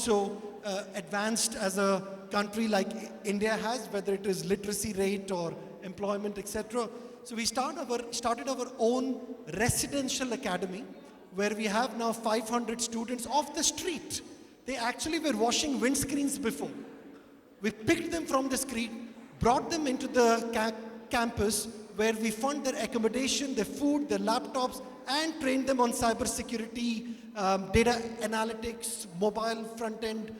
so advanced as a country like India has, whether it is literacy rate or employment, etc. So we started our own residential academy, where we have now 500 students off the street. They actually were washing windscreens before. We picked them from the street, brought them into the campus, where we fund their accommodation, their food, their laptops, and trained them on cybersecurity, data analytics, mobile front-end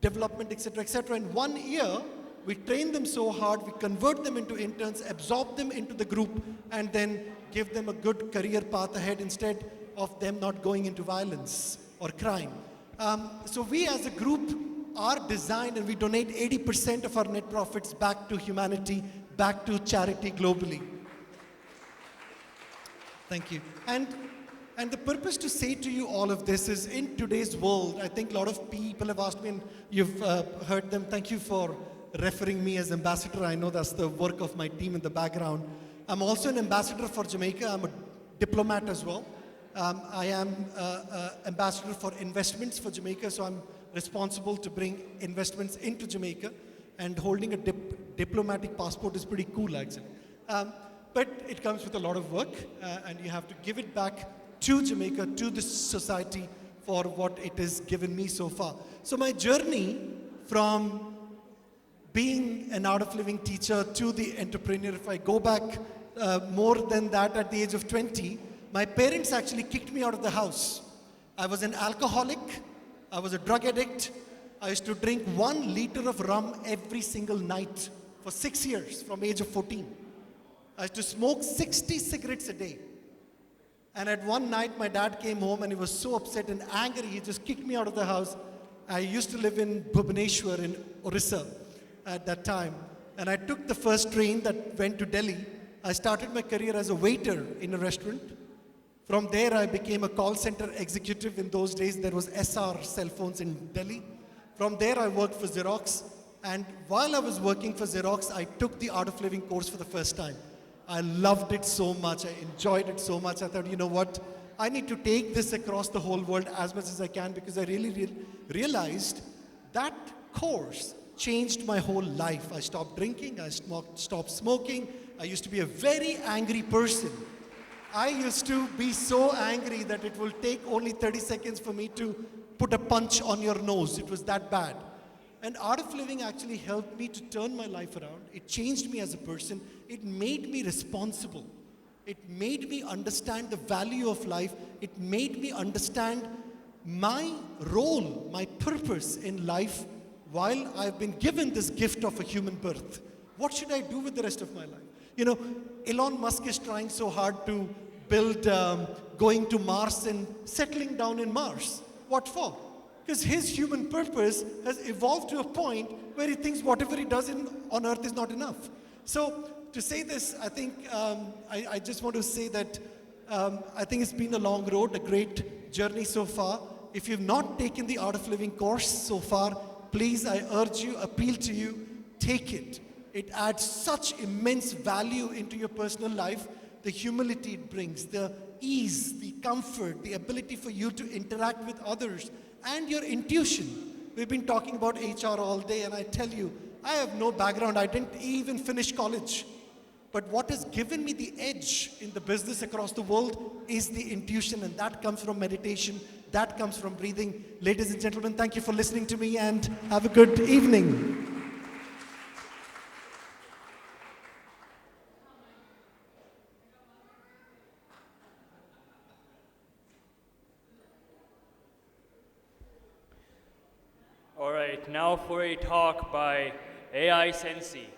development, etc., etc. In 1 year, we train them so hard, we convert them into interns, absorb them into the group, and then give them a good career path ahead instead of them not going into violence or crime. So we as a group are designed, and we donate 80% of our net profits back to humanity, back to charity globally. Thank you. And the purpose to say to you all of this is, in today's world, I think a lot of people have asked me, and you've heard them. Thank you for referring me as ambassador. I know that's the work of my team in the background. I'm also an ambassador for Jamaica. I'm a diplomat as well. I am ambassador for investments for Jamaica, so I'm responsible to bring investments into Jamaica, and holding a diplomatic passport is pretty cool, actually. But it comes with a lot of work, and you have to give it back to Jamaica, to the society, for what it has given me so far. So my journey from being an art of living teacher to the entrepreneur, if I go back more than that, at the age of 20, my parents actually kicked me out of the house. I was an alcoholic, I was a drug addict. I used to drink 1 liter of rum every single night for 6 years, from age of 14. I used to smoke 60 cigarettes a day. And at one night, my dad came home and he was so upset and angry, he just kicked me out of the house. I used to live in Bhubaneswar in Orissa at that time. And I took the first train that went to Delhi. I started my career as a waiter in a restaurant. From there, I became a call center executive. In those days, there was SR cell phones in Delhi. From there, I worked for Xerox. And while I was working for Xerox, I took the Art of Living course for the first time. I loved it so much. I enjoyed it so much. I thought, you know what? I need to take this across the whole world as much as I can, because I really realized that course changed my whole life. I stopped drinking. I stopped smoking. I used to be a very angry person. I used to be so angry that it will take only 30 seconds for me to put a punch on your nose. It was that bad. And Art of Living actually helped me to turn my life around. It changed me as a person. It made me responsible. It made me understand the value of life. It made me understand my role, my purpose in life, while I've been given this gift of a human birth. What should I do with the rest of my life? You know, Elon Musk is trying so hard to build going to Mars and settling down in Mars. What for? Because his human purpose has evolved to a point where he thinks whatever he does on Earth is not enough. So to say this, I think I just want to say that I think it's been a long road, a great journey so far. If you've not taken the Art of Living course so far, please, I urge you, appeal to you, take it. It adds such immense value into your personal life. The humility it brings, the ease, the comfort, the ability for you to interact with others, and your intuition. We've been talking about HR all day, and I tell you, I have no background. I didn't even finish college. But what has given me the edge in the business across the world is the intuition, and that comes from meditation. That comes from breathing. Ladies and gentlemen, thank you for listening to me, and have a good evening. All right, now for a talk by AI Sensei.